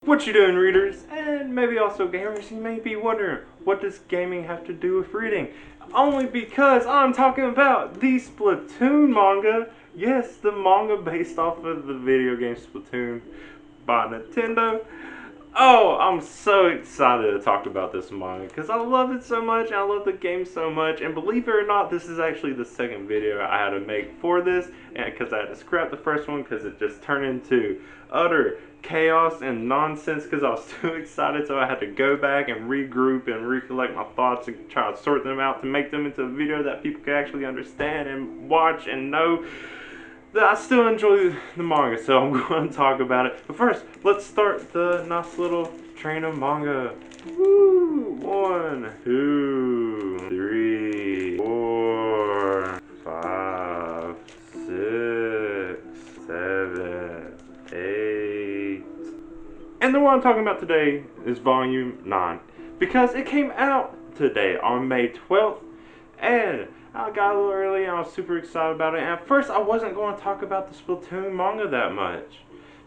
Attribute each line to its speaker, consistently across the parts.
Speaker 1: What you doing, readers? And maybe also gamers, you may be wondering, what does gaming have to do with reading? Only because I'm talking about the Splatoon manga. Yes, the manga based off of the video game Splatoon by Nintendo. Oh, I'm so excited to talk about this manga because I love it so much and I love the game so much. And believe it or not, this is actually the second video I had to make for this, and because I had to scrap the first one because it just turned into utter chaos and nonsense because I was too excited. So I had to go back and regroup and recollect my thoughts and try to sort them out to make them into a video that people could actually understand and watch and know that I still enjoy the manga, so I'm going to talk about it. But first, let's start the nice little train of manga. Woo! 1, 2, 3, 4, 5, 6, 7, 8. And the one I'm talking about today is volume 9. Because it came out today on May 12th, and I got a little early and I was super excited about it. And at first I wasn't going to talk about the Splatoon manga that much.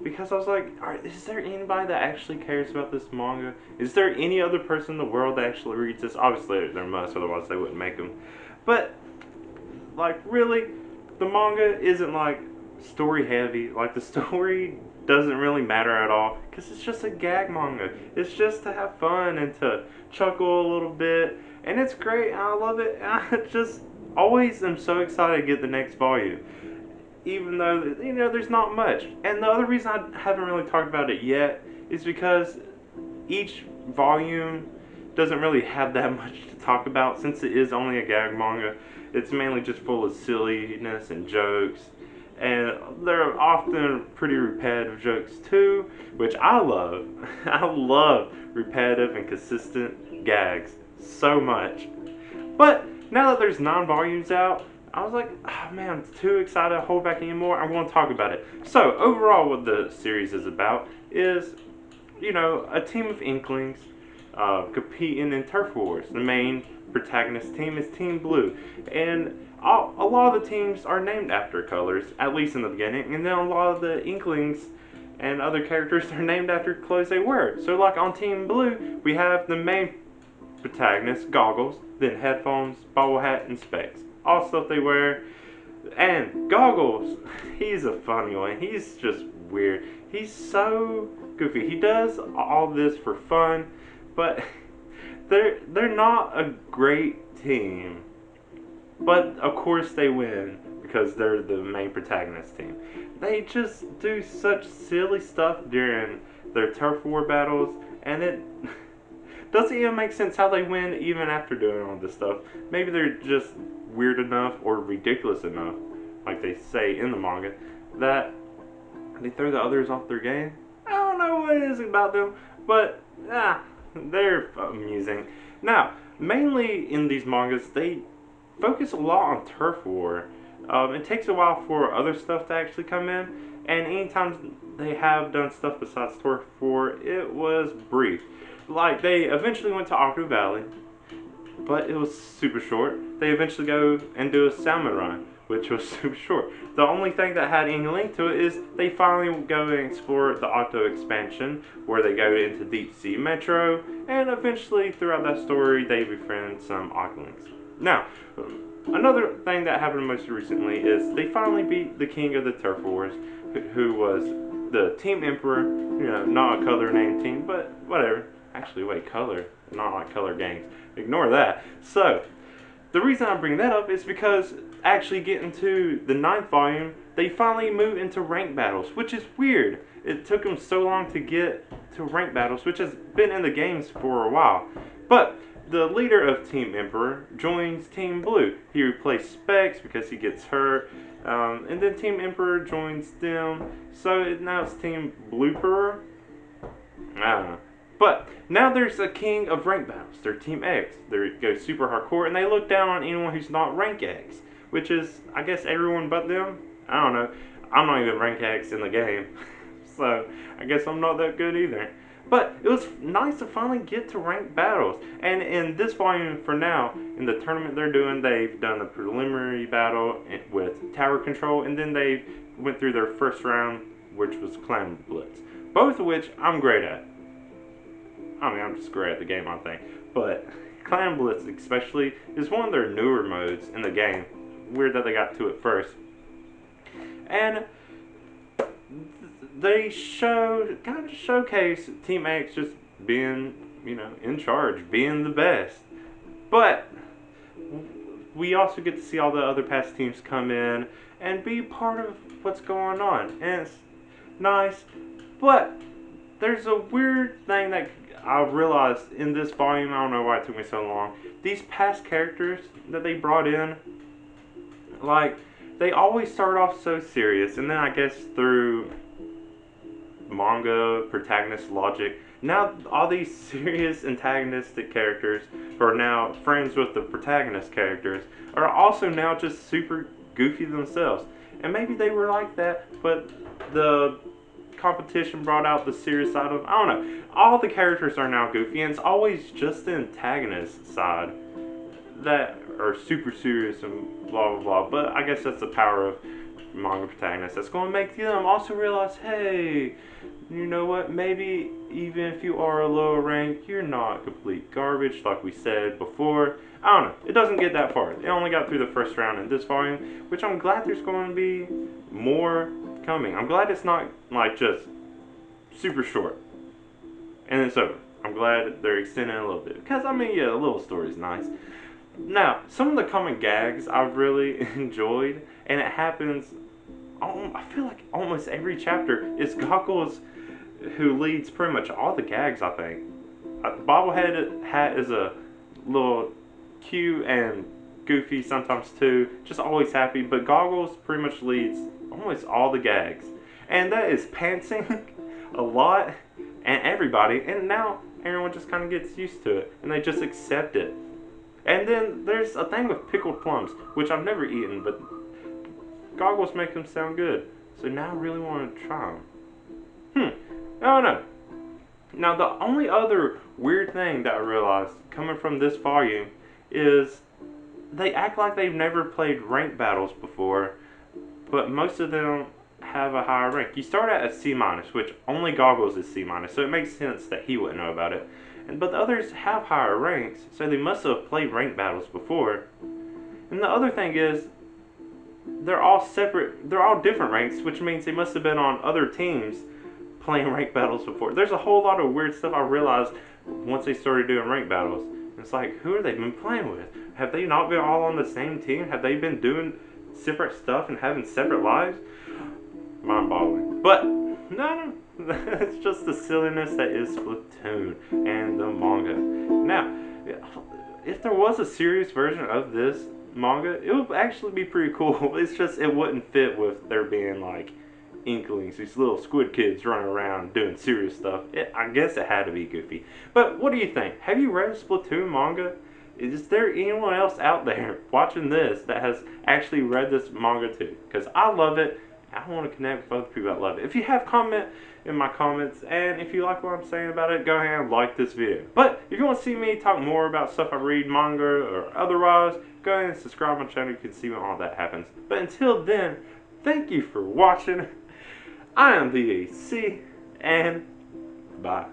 Speaker 1: Because I was like, alright, is there anybody that actually cares about this manga? Is there any other person in the world that actually reads this? Obviously there must, otherwise they wouldn't make them. But, like, really, the manga isn't like story heavy. Like, the story doesn't really matter at all. Because it's just a gag manga. It's just to have fun and to chuckle a little bit. And it's great, and I love it. I just always am so excited to get the next volume, even though, you know, there's not much. And the other reason I haven't really talked about it yet is because each volume doesn't really have that much to talk about. Since it is only a gag manga, it's mainly just full of silliness and jokes, and they're often pretty repetitive jokes too, which I love. I love repetitive and consistent gags so much. But now that there's 9 volumes out, I was like, oh man, I'm too excited to hold back anymore. I want to talk about it. So overall, what the series is about is, you know, a team of Inklings competing in turf wars. The main protagonist team is Team Blue, and a lot of the teams are named after colors, at least in the beginning, and then a lot of the Inklings and other characters are named after clothes they wear. So like on Team Blue, we have the main protagonist, Goggles, then headphones, bobble hat, and specs. All stuff they wear. And Goggles, he's a funny one. He's just weird. He's so goofy. He does all this for fun, but they're not a great team. But of course they win because they're the main protagonist team. They just do such silly stuff during their turf war battles, and it doesn't even make sense how they win even after doing all this stuff. Maybe they're just weird enough or ridiculous enough, like they say in the manga, that they throw the others off their game. I don't know what it is about them, but they're amusing. Now, mainly in these mangas, they focus a lot on turf war. It takes a while for other stuff to actually come in, and anytime they have done stuff besides turf war, it was brief. Like, they eventually went to Aku Valley, but it was super short. They eventually go and do a salmon run, which was super short. The only thing that had any link to it is they finally go and explore the Octo expansion, where they go into Deep Sea Metro, and eventually throughout that story they befriend some Octolings. Now, another thing that happened most recently is they finally beat the king of the turf wars, who was the Team Emperor. You know, not a color named team, but whatever. Actually, wait, color, not like color gangs. Ignore that. So, the reason I bring that up is because actually getting to the 9th volume, they finally move into rank battles, which is weird. It took them so long to get to rank battles, which has been in the games for a while. But the leader of Team Emperor joins Team Blue. He replaced Specs because he gets hurt, and then Team Emperor joins them. So now it's Team Blueper. I don't know. But now there's a king of rank battles. They're Team X. They go super hardcore, and they look down on anyone who's not rank X, which is, I guess, everyone but them. I don't know. I'm not even rank X in the game, so I guess I'm not that good either. But it was nice to finally get to ranked battles. And in this volume, for now, in the tournament they're doing, they've done a preliminary battle with tower control, and then they went through their first round, which was Clan Blitz. both of which I'm great at. I mean, I'm just great at the game, I think. But Clan Blitz especially is one of their newer modes in the game. Weird that they got to it first. And they kind of showcase Team X just being, in charge, being the best. But we also get to see all the other past teams come in and be part of what's going on. And it's nice. But there's a weird thing that I realized in this volume. I don't know why it took me so long. These past characters that they brought in, like, they always start off so serious, and then I guess through manga protagonist logic, now all these serious antagonistic characters who are now friends with the protagonist characters are also now just super goofy themselves. And maybe they were like that, but the competition brought out the serious side of them. I don't know. All the characters are now goofy, and it's always just the antagonist side that are super serious and blah blah blah. But I guess that's the power of manga protagonists. That's going to make them also realize, hey, you know what? Maybe even if you are a lower rank, you're not complete garbage, like we said before. I don't know. It doesn't get that far. It only got through the first round in this volume, which I'm glad there's going to be more coming. I'm glad it's not like just super short and it's over. I'm glad they're extending it a little bit, because I mean, yeah, a little story is nice. Now, some of the common gags I've really enjoyed, and it happens, I feel like almost every chapter, is Goggles who leads pretty much all the gags, I think. The bobblehead hat is a little cute and goofy sometimes too, just always happy, but Goggles pretty much leads almost all the gags. And that is pantsing a lot, and everybody, and now everyone just kind of gets used to it, and they just accept it. And then there's a thing with pickled plums, which I've never eaten, but Goggles make them sound good. So now I really want to try them. I don't know. Now the only other weird thing that I realized coming from this volume is they act like they've never played ranked battles before, but most of them have a higher rank. You start at a C-, which only Goggles is C-, so it makes sense that he wouldn't know about it. But the others have higher ranks, so they must have played ranked battles before. And the other thing is, they're all separate, they're all different ranks, which means they must have been on other teams playing ranked battles before. There's a whole lot of weird stuff I realized once they started doing ranked battles. It's like, who have they been playing with? Have they not been all on the same team? Have they been doing separate stuff and having separate lives? Mind-boggling. But, no. It's just the silliness that is Splatoon and the manga. Now, if there was a serious version of this manga, it would actually be pretty cool. It's just it wouldn't fit with there being like Inklings, these little squid kids running around doing serious stuff. I guess it had to be goofy. But what do you think? Have you read Splatoon manga? Is there anyone else out there watching this that has actually read this manga too? Because I love it. I want to connect with other people that love it. If you have comment in my comments, and if you like what I'm saying about it, go ahead and like this video. But if you want to see me talk more about stuff I read, manga or otherwise, go ahead and subscribe to my channel. You can see when all that happens. But until then, thank you for watching. I am the AC, and bye.